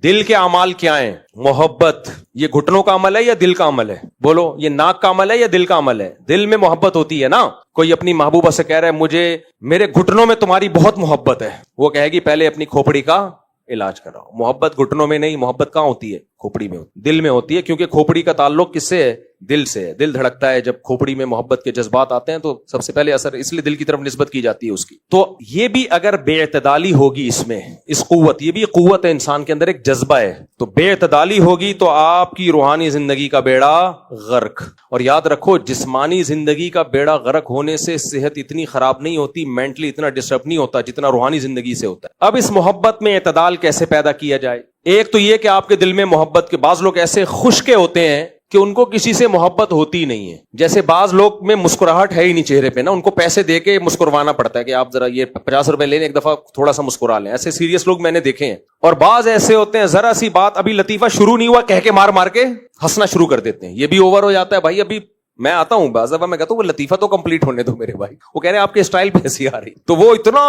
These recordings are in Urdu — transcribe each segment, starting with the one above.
دل کے اعمال کیا ہیں؟ محبت. یہ گھٹنوں کا عمل ہے یا دل کا عمل ہے؟ بولو. یہ ناک کا عمل ہے یا دل کا عمل ہے؟ دل میں محبت ہوتی ہے نا. کوئی اپنی محبوبہ سے کہہ رہا ہے مجھے میرے گھٹنوں میں تمہاری بہت محبت ہے, وہ کہے گی پہلے اپنی کھوپڑی کا علاج کراؤ. محبت گھٹنوں میں نہیں, محبت کہاں ہوتی ہے؟ کھوپڑی میں ہوتی, دل میں ہوتی ہے, کیونکہ کھوپڑی کا تعلق کس سے ہے؟ دل سے ہے. دل دھڑکتا ہے جب کھوپڑی میں محبت کے جذبات آتے ہیں تو سب سے پہلے اثر اس لیے دل کی طرف نسبت کی جاتی ہے اس کی. تو یہ بھی اگر بے اعتدالی ہوگی اس میں, اس قوت, یہ بھی قوت ہے انسان کے اندر, ایک جذبہ ہے, تو بے اعتدالی ہوگی تو آپ کی روحانی زندگی کا بیڑا غرق. اور یاد رکھو جسمانی زندگی کا بیڑا غرق ہونے سے صحت اتنی خراب نہیں ہوتی, مینٹلی اتنا ڈسٹرب نہیں ہوتا جتنا روحانی زندگی سے ہوتا ہے. اب اس محبت میں اعتدال کیسے پیدا کیا جائے؟ ایک تو یہ کہ آپ کے دل میں محبت کے, بعض لوگ ایسے خشکے ہوتے ہیں کہ ان کو کسی سے محبت ہوتی نہیں ہے. جیسے بعض لوگ میں مسکراہٹ ہے ہی نہیں چہرے پہ نا, ان کو پیسے دے کے مسکروانا پڑتا ہے کہ آپ ذرا یہ 50 روپے لیں, ایک دفعہ تھوڑا سا مسکرا لیں. ایسے سیریس لوگ میں نے دیکھے ہیں. اور بعض ایسے ہوتے ہیں ذرا سی بات, ابھی لطیفہ شروع نہیں ہوا کہہ کے مار مار کے ہنسنا شروع کر دیتے ہیں. یہ بھی اوور ہو جاتا ہے بھائی. ابھی میں آتا ہوں بعض دفعہ, میں کہتا ہوں وہ لطیفہ تو کمپلیٹ ہونے دو میرے بھائی. وہ کہہ رہے ہیں آپ کے اسٹائل پہ ہنسی آ رہی, تو وہ اتنا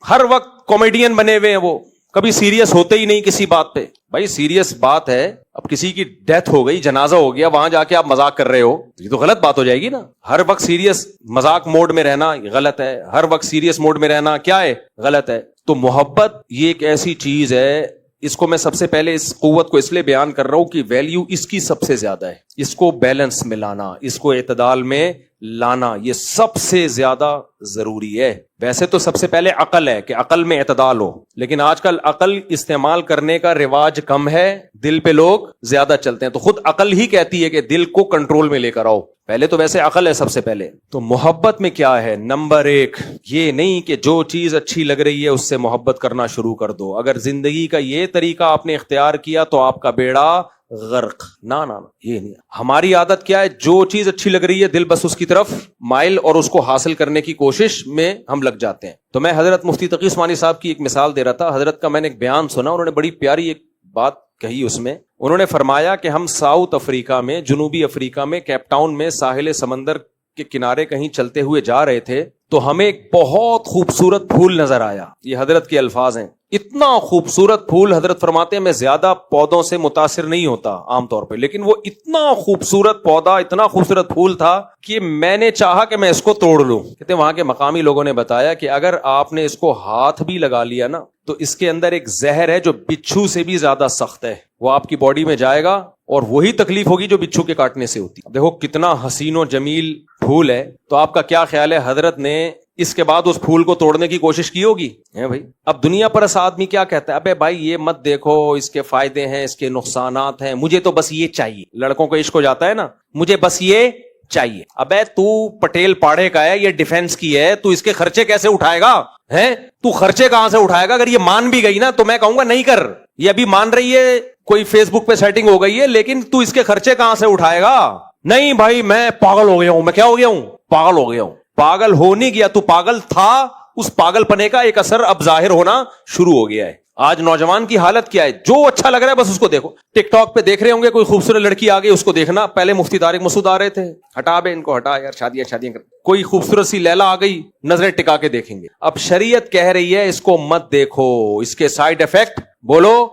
ہر وقت کامیڈین بنے ہوئے ہیں, وہ کبھی سیریس ہوتے ہی نہیں کسی بات پہ. بھائی سیریس بات ہے, اب کسی کی ڈیتھ ہو گئی, جنازہ ہو گیا, وہاں جا کے آپ مذاق کر رہے ہو, یہ تو غلط بات ہو جائے گی نا. ہر وقت سیریس مذاق موڈ میں رہنا غلط ہے, ہر وقت سیریس موڈ میں رہنا کیا ہے؟ غلط ہے. تو محبت یہ ایک ایسی چیز ہے, اس کو میں سب سے پہلے اس قوت کو اس لیے بیان کر رہا ہوں کہ ویلیو اس کی سب سے زیادہ ہے. اس کو بیلنس میں لانا, اس کو اعتدال میں لانا, یہ سب سے زیادہ ضروری ہے. ویسے تو سب سے پہلے عقل ہے کہ عقل میں اعتدال ہو, لیکن آج کل عقل استعمال کرنے کا رواج کم ہے, دل پہ لوگ زیادہ چلتے ہیں. تو خود عقل ہی کہتی ہے کہ دل کو کنٹرول میں لے کر آؤ. پہلے تو ویسے عقل ہے سب سے پہلے. تو محبت میں کیا ہے؟ نمبر 1 یہ نہیں کہ جو چیز اچھی لگ رہی ہے اس سے محبت کرنا شروع کر دو. اگر زندگی کا یہ طریقہ آپ نے اختیار کیا تو آپ کا بیڑا غرق. نا نا یہ نہیں. ہماری عادت کیا ہے؟ جو چیز اچھی لگ رہی ہے دل بس اس کی طرف مائل, اور اس کو حاصل کرنے کی کوشش میں ہم لگ جاتے ہیں. تو میں حضرت مفتی تقی عثمانی صاحب کی ایک مثال دے رہا تھا. حضرت کا میں نے ایک بیان سنا, انہوں نے بڑی پیاری ایک بات کہی. اس میں انہوں نے فرمایا کہ ہم ساؤتھ افریقہ میں, جنوبی افریقہ میں, کیپ ٹاؤن میں ساحل سمندر کے کنارے کہیں چلتے ہوئے جا رہے تھے, تو ہمیں ایک بہت خوبصورت پھول نظر آیا. یہ حضرت کے الفاظ ہیں. اتنا خوبصورت پھول, حضرت فرماتے ہیں میں زیادہ پودوں سے متاثر نہیں ہوتا عام طور پہ, لیکن وہ اتنا خوبصورت پودا, اتنا خوبصورت پھول تھا کہ میں نے چاہا کہ میں اس کو توڑ لوں. کہتے وہاں کے مقامی لوگوں نے بتایا کہ اگر آپ نے اس کو ہاتھ بھی لگا لیا نا تو اس کے اندر ایک زہر ہے جو بچھو سے بھی زیادہ سخت ہے, وہ آپ کی باڈی میں جائے گا اور وہی تکلیف ہوگی جو بچھو کے کاٹنے سے ہوتی. دیکھو کتنا حسین و جمیل پھول ہے. تو آپ کا کیا خیال ہے حضرت نے اس کے بعد اس پھول کو توڑنے کی کوشش کی ہوگی؟ بھائی اب دنیا پر ایسا آدمی کیا کہتا ہے, ابے بھائی یہ مت دیکھو, اس کے فائدے ہیں, اس کے نقصانات ہیں, مجھے تو بس یہ چاہیے. لڑکوں کو عشق ہو جاتا ہے نا, مجھے بس یہ چاہیے. ابے تو پٹیل پاڑے کا ہے, یہ ڈیفنس کی ہے, تو اس کے خرچے کیسے اٹھائے گا؟ تو خرچے کہاں سے اٹھائے گا؟ اگر یہ مان بھی گئی نا تو میں کہوں گا نہیں کر. یہ ابھی مان رہی ہے, کوئی فیس بک پہ سیٹنگ ہو گئی ہے, لیکن تو اس کے خرچے کہاں سے اٹھائے گا؟ نہیں بھائی میں پاگل ہو گیا ہوں. میں کیا ہو گیا ہوں؟ پاگل ہو گیا ہوں. پاگل ہو نہیں گیا, تو پاگل تھا, اس پاگل پنے کا ایک اثر اب ظاہر ہونا شروع ہو گیا ہے. آج نوجوان کی حالت کیا ہے؟ جو اچھا لگ رہا ہے بس اس کو دیکھو. ٹک ٹاک پہ دیکھ رہے ہوں گے کوئی خوبصورت لڑکی آ گئی, اس کو دیکھنا. پہلے مفتی طارق مسعود آ رہے تھے, ہٹا بے ان کو, ہٹا یار, شادیاں. کوئی خوبصورت سی لیلا آ گئی, نظریں ٹکا کے دیکھیں گے. اب شریعت کہہ رہی ہے اس کو مت دیکھو, اس کے سائیڈ افیکٹ, بولو,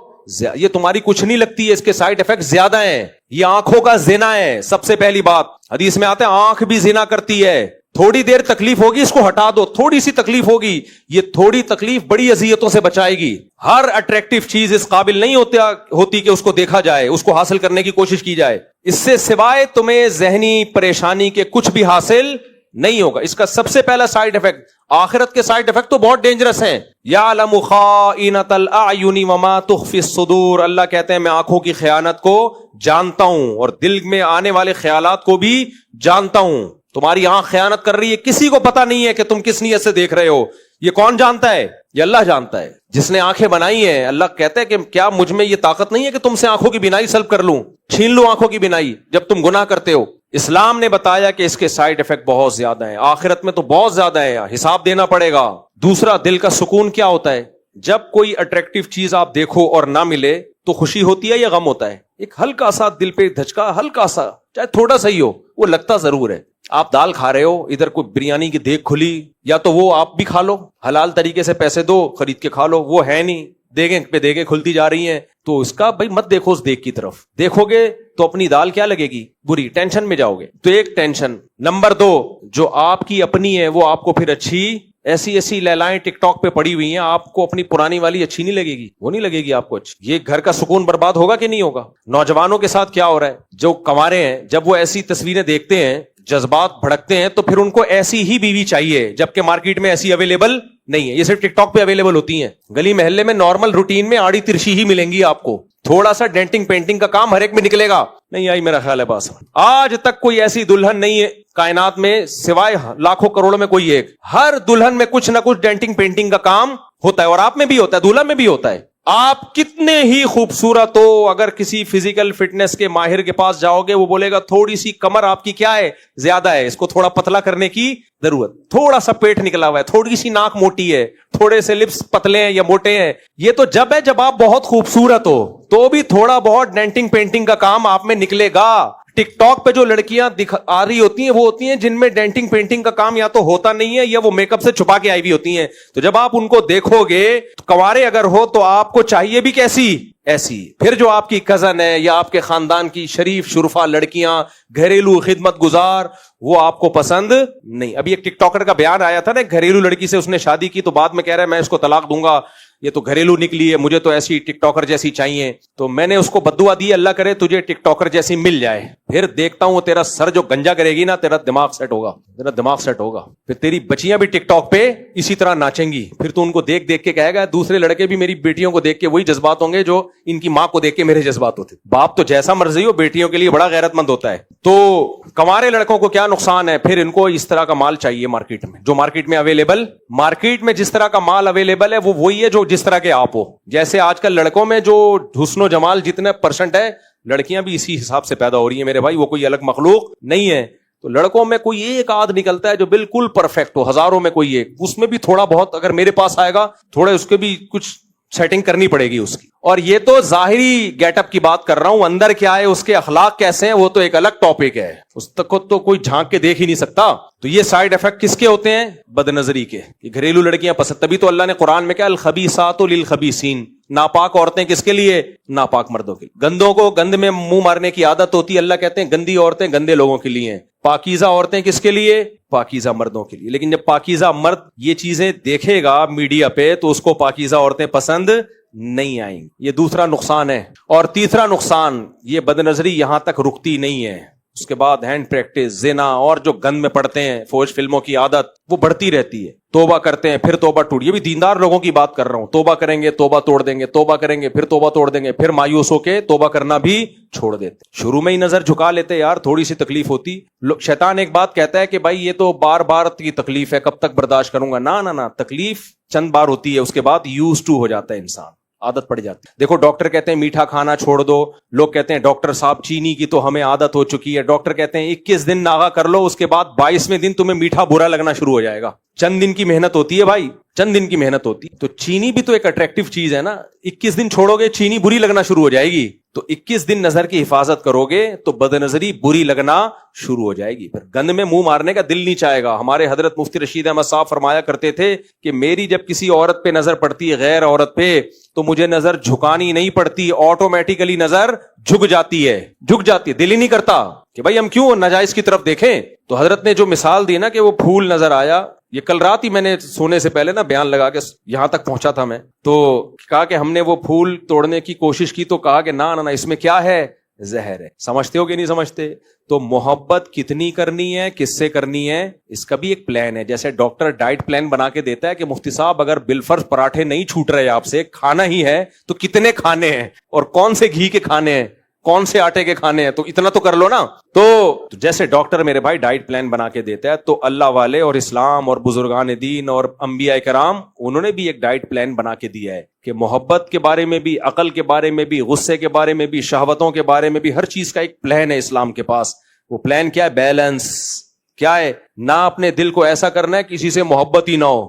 یہ تمہاری کچھ نہیں لگتی ہے, اس کے سائیڈ افیکٹ زیادہ ہیں. یہ آنکھوں کا زنا ہے. سب سے پہلی بات حدیث میں آتا ہے آنکھ بھی زنا کرتی ہے. تھوڑی دیر تکلیف ہوگی, اس کو ہٹا دو. تھوڑی سی تکلیف ہوگی, یہ تھوڑی تکلیف بڑی اذیتوں سے بچائے گی. ہر اٹریکٹیو چیز اس قابل نہیں ہوتی کہ اس کو دیکھا جائے, اس کو حاصل کرنے کی کوشش کی جائے. اس سے سوائے تمہیں ذہنی پریشانی کے کچھ بھی حاصل نہیں ہوگا. اس کا سب سے پہلا سائیڈ افیکٹ, آخرت کے سائیڈ افیکٹ تو بہت ڈینجرس ہیں. یعلم خائنۃ الاعین وما تخفی الصدور. اللہ کہتے ہیں میں آنکھوں کی خیانت کو جانتا ہوں اور دل میں آنے والے خیالات کو بھی جانتا ہوں. تمہاری آنکھ خیانت کر رہی ہے, کسی کو پتا نہیں ہے کہ تم کس نیت سے دیکھ رہے ہو. یہ کون جانتا ہے؟ یہ اللہ جانتا ہے, جس نے آنکھیں بنائی ہیں. اللہ کہتا ہے کہ کیا مجھ میں یہ طاقت نہیں ہے کہ تم سے آنکھوں کی بینائی سلب کر لوں, چھین لوں آنکھوں کی بینائی جب تم گناہ کرتے ہو. اسلام نے بتایا کہ اس کے سائیڈ افیکٹ بہت زیادہ ہیں, آخرت میں تو بہت زیادہ ہے, حساب دینا پڑے گا. دوسرا, دل کا سکون کیا ہوتا ہے؟ جب کوئی اٹریکٹیو چیز آپ دیکھو اور نہ ملے تو خوشی ہوتی ہے یا غم ہوتا ہے؟ ایک ہلکا سا دل پہ دھچکا, ہلکا سا, چاہے تھوڑا سا ہی ہو, وہ لگتا ضرور ہے. آپ دال کھا رہے ہو, ادھر کوئی بریانی کی دیگ کھلی, یا تو وہ آپ بھی کھا لو, حلال طریقے سے پیسے دو خرید کے کھا لو, وہ ہے نہیں, دیگیں پہ دیگیں کھلتی جا رہی ہیں, تو اس کا بھائی مت دیکھو, اس دیگ کی طرف دیکھو گے تو اپنی دال کیا لگے گی, بری, ٹینشن میں جاؤ گے. تو ایک ٹینشن. نمبر 2, جو آپ کی اپنی ہے وہ آپ کو پھر اچھی ایسی لیلائیں ٹک ٹاک پہ پڑی ہوئی ہیں, آپ کو اپنی پرانی والی اچھی نہیں لگے گی, وہ نہیں لگے گی آپ کو اچھی. یہ گھر کا سکون برباد ہوگا کہ نہیں ہوگا؟ نوجوانوں کے ساتھ کیا ہو رہا ہے, جو کنوارے ہیں جب وہ ایسی تصویریں دیکھتے ہیں, جذبات بھڑکتے ہیں, تو پھر ان کو ایسی ہی بیوی چاہیے, جبکہ مارکیٹ میں ایسی اویلیبل نہیں ہے. یہ صرف ٹک ٹاک پہ اویلیبل ہوتی ہیں. گلی محلے میں نارمل روٹین میں آڑی ترشی ہی ملیں گی آپ کو. تھوڑا سا ڈینٹنگ پینٹنگ کا کام ہر ایک میں نکلے گا. نہیں آئی میرا خیال ہے پاس. آج تک کوئی ایسی دلہن نہیں ہے کائنات میں سوائے لاکھوں کروڑوں میں کوئی ایک, ہر دلہن میں کچھ نہ کچھ ڈینٹنگ پینٹنگ کا کام ہوتا ہے, اور آپ میں بھی ہوتا ہے, دلہن میں بھی ہوتا ہے. آپ کتنے ہی خوبصورت ہو, اگر کسی فزیکل فٹنس کے ماہر کے پاس جاؤ گے, وہ بولے گا تھوڑی سی کمر آپ کی کیا ہے, زیادہ ہے, اس کو تھوڑا پتلا کرنے کی ضرورت, تھوڑا سا پیٹ نکلا ہوا ہے, تھوڑی سی ناک موٹی ہے, تھوڑے سے لپس پتلے ہیں یا موٹے ہیں. یہ تو جب ہے جب آپ بہت خوبصورت ہو, تو بھی تھوڑا بہت ڈینٹنگ پینٹنگ کا کام آپ میں نکلے گا. ٹک ٹاک پہ جو لڑکیاں آ رہی ہوتی ہیں وہ ہوتی ہیں جن میں ڈینٹنگ پینٹنگ کا کام یا تو ہوتا نہیں ہے یا وہ میک اپ سے چھپا کے آئی ہوئی ہوتی ہیں. تو جب آپ ان کو دیکھو گے, کنوارے اگر ہو تو آپ کو چاہیے بھی کیسی, ایسی. پھر جو آپ کی کزن ہے یا آپ کے خاندان کی شریف شرفا لڑکیاں, گھریلو خدمت گزار, وہ آپ کو پسند نہیں. ابھی ایک ٹک ٹاکر کا بیان آیا تھا نا, گھریلو لڑکی سے اس نے شادی کی تو بعد میں کہہ رہا ہے میں اس کو طلاق دوں گا, یہ تو گھریلو نکلی ہے, مجھے تو ایسی ٹک ٹاکر جیسی چاہیے. تو میں نے اس کو بددعا دی, اللہ کرے تجھے ٹک ٹاکر جیسی مل جائے. پھر دیکھتا ہوں تیرا سر جو گنجا کرے گی نا, تیرا دماغ سیٹ ہوگا, تیرا دماغ سیٹ ہوگا. پھر تیری بچیاں بھی ٹک ٹاک پہ اسی طرح ناچیں گی. پھر تو ان کو دیکھ دیکھ کے کہے گا دوسرے لڑکے بھی میری بیٹیوں کو دیکھ کے وہی جذبات ہوں گے جو ان کی ماں کو دیکھ کے میرے جذبات ہوتے. باپ تو جیسا مرضی ہو, بیٹیوں کے لیے بڑا غیرت مند ہوتا ہے. تو کنوارے لڑکوں کو کیا نقصان ہے, پھر ان کو اس طرح کا مال چاہیے مارکیٹ میں, جو مارکیٹ میں اویلیبل, مارکیٹ میں جس طرح کا مال اویلیبل ہے وہ وہی ہے جو جس طرح کے آپ ہو. جیسے آج کل لڑکوں میں جو حسن و جمال جتنے پرسنٹ ہے, لڑکیاں بھی اسی حساب سے پیدا ہو رہی ہیں میرے بھائی, وہ کوئی الگ مخلوق نہیں ہے. تو لڑکوں میں کوئی ایک آدھ نکلتا ہے جو بالکل پرفیکٹ ہو, ہزاروں میں کوئی ایک, اس میں بھی تھوڑا بہت اگر میرے پاس آئے گا, تھوڑے اس کے بھی کچھ سیٹنگ کرنی پڑے گی اس کی. اور یہ تو ظاہری گیٹ اپ کی بات کر رہا ہوں, اندر کیا ہے, اس کے اخلاق کیسے ہیں, وہ تو ایک الگ ٹاپک ہے, اس تک کو تو کوئی جھانک کے دیکھ ہی نہیں سکتا. تو یہ سائیڈ افیکٹ کس کے ہوتے ہیں, بد نظری کے. یہ گھریلو لڑکیاں پسند, تبھی تو اللہ نے قرآن میں کہا الخبیثات للخبیثین, ناپاک عورتیں کس کے لیے, ناپاک مردوں کے. گندوں کو گند میں منہ مارنے کی عادت ہوتی ہے, اللہ کہتے ہیں گندی عورتیں گندے لوگوں کے لیے ہیں. پاکیزہ عورتیں کس کے لیے, پاکیزہ مردوں کے لیے. لیکن جب پاکیزہ مرد یہ چیزیں دیکھے گا میڈیا پہ, تو اس کو پاکیزہ عورتیں پسند نہیں آئیں. یہ دوسرا نقصان ہے. اور تیسرا نقصان, یہ بد نظری یہاں تک رکتی نہیں ہے, اس کے بعد ہینڈ پریکٹس, زنا, اور جو گند میں پڑتے ہیں, فوج فلموں کی عادت, وہ بڑھتی رہتی ہے. توبہ کرتے ہیں, پھر توبہ ٹوٹ, یہ بھی دیندار لوگوں کی بات کر رہا ہوں. توبہ کریں گے, توبہ توڑ دیں گے, توبہ کریں گے, پھر توبہ توڑ دیں گے, پھر مایوس ہو کے توبہ کرنا بھی چھوڑ دیتے. شروع میں ہی نظر جھکا لیتے, یار تھوڑی سی تکلیف ہوتی. شیطان ایک بات کہتا ہے کہ بھائی یہ تو بار بار کی تکلیف ہے, کب تک برداشت کروں گا. نہ, تکلیف چند بار ہوتی ہے, اس کے بعد یوز ٹو ہو جاتا ہے انسان, عادت پڑ جاتی ہے. دیکھو ڈاکٹر کہتے ہیں میٹھا کھانا چھوڑ دو, لوگ کہتے ہیں ڈاکٹر صاحب چینی کی تو ہمیں عادت ہو چکی ہے. ڈاکٹر کہتے ہیں 21 دن ناغا کر لو, اس کے بعد 22ویں دن تمہیں میٹھا برا لگنا شروع ہو جائے گا. چند دن کی محنت ہوتی ہے بھائی, چند دن کی محنت ہوتی. تو چینی بھی تو ایک اٹریکٹیو چیز ہے نا, 21 دن چھوڑو گے چینی بری لگنا شروع ہو جائے گی. تو 21 دن نظر کی حفاظت کرو گے تو بد نظری بری لگنا شروع ہو جائے گی. پھر گند میں منہ مارنے کا دل نہیں چاہے گا. ہمارے حضرت مفتی رشید احمد صاحب فرمایا کرتے تھے کہ میری جب کسی عورت پہ نظر پڑتی ہے, غیر عورت پہ, تو مجھے نظر جھکانی نہیں پڑتی, آٹومیٹیکلی نظر جھک جاتی ہے, دل ہی نہیں کرتا کہ بھائی ہم کیوں ناجائز کی طرف دیکھیں. تو حضرت نے جو مثال دی نا کہ وہ پھول نظر آیا, یہ کل رات ہی میں نے سونے سے پہلے نا بیان لگا کے یہاں تک پہنچا تھا میں, تو کہا کہ ہم نے وہ پھول توڑنے کی کوشش کی, تو کہا کہ نہ اس میں کیا ہے, زہر ہے. سمجھتے ہو کہ نہیں سمجھتے؟ تو محبت کتنی کرنی ہے, کس سے کرنی ہے, اس کا بھی ایک پلان ہے. جیسے ڈاکٹر ڈائٹ پلان بنا کے دیتا ہے کہ مفتی صاحب اگر بالفرض پراٹھے نہیں چھوٹ رہے آپ سے, کھانا ہی ہے, تو کتنے کھانے ہیں, اور کون سے گھی کے کھانے ہیں, کون سے آٹے کے کھانے ہیں, تو اتنا تو کر لو نا. تو جیسے ڈاکٹر میرے بھائی ڈائٹ پلان بنا کے دیتا ہے, تو اللہ والے اور اسلام اور بزرگان دین اور انبیاء کرام, انہوں نے بھی ایک ڈائٹ پلان بنا کے دیا ہے کہ محبت کے بارے میں بھی, عقل کے بارے میں بھی, غصے کے بارے میں بھی, شہوتوں کے بارے میں بھی, ہر چیز کا ایک پلان ہے اسلام کے پاس. وہ پلان کیا ہے, بیلنس. کیا ہے, نہ اپنے دل کو ایسا کرنا ہے کسی سے محبت ہی نہ ہو,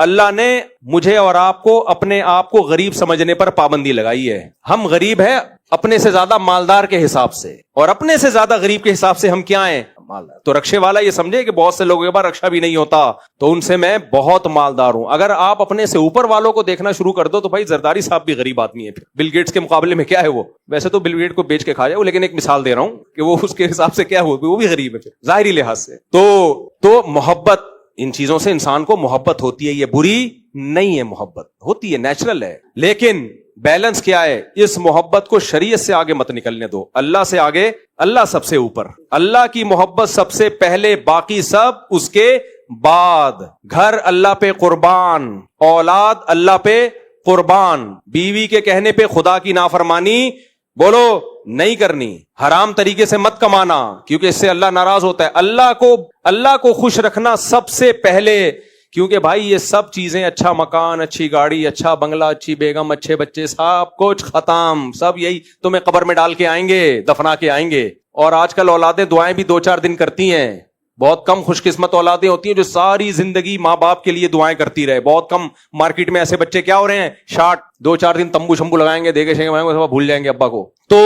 اللہ نے مجھے اور آپ کو اپنے آپ کو غریب سمجھنے پر پابندی لگائی ہے. ہم غریب ہیں اپنے سے زیادہ مالدار کے حساب سے, اور اپنے سے زیادہ غریب کے حساب سے ہم کیا ہیں؟ مالدار. تو رکشے والا یہ سمجھے کہ بہت سے لوگوں کے پاس رکشہ بھی نہیں ہوتا, تو ان سے میں بہت مالدار ہوں. اگر آپ اپنے سے اوپر والوں کو دیکھنا شروع کر دو تو بھائی زرداری صاحب بھی غریب آدمی ہے. بل گیٹس کے مقابلے میں کیا ہے وہ؟ ویسے تو بل گیٹ کو بیچ کے کھا جائے وہ, لیکن ایک مثال دے رہا ہوں کہ وہ اس کے حساب سے کیا ہو, وہ بھی غریب ہے ظاہری لحاظ سے. تو محبت, ان چیزوں سے انسان کو محبت ہوتی ہے, یہ بری نہیں ہے, محبت ہوتی ہے, نیچرل ہے. لیکن بیلنس کیا ہے؟ اس محبت کو شریعت سے آگے مت نکلنے دو, اللہ سے آگے, اللہ سب سے اوپر, اللہ کی محبت سب سے پہلے, باقی سب اس کے بعد. گھر اللہ پہ قربان, اولاد اللہ پہ قربان, بیوی کے کہنے پہ خدا کی نافرمانی بولو نہیں کرنی, حرام طریقے سے مت کمانا کیونکہ اس سے اللہ ناراض ہوتا ہے. اللہ کو خوش رکھنا سب سے پہلے, کیونکہ بھائی یہ سب چیزیں, اچھا مکان, اچھی گاڑی, اچھا بنگلہ, اچھی بیگم, اچھے بچے, سب کچھ ختم, سب یہی تمہیں قبر میں ڈال کے آئیں گے, دفنا کے آئیں گے. اور آج کل اولادیں دعائیں بھی 2-4 دن کرتی ہیں, بہت کم خوش قسمت اولادیں ہوتی ہیں جو ساری زندگی ماں باپ کے لیے دعائیں کرتی رہے. بہت کم مارکیٹ میں ایسے بچے کیا ہو رہے ہیں, شارٹ 2-4 دن تمبو شمبو لگائیں گے, دیکھیں بھول جائیں گے ابا کو. تو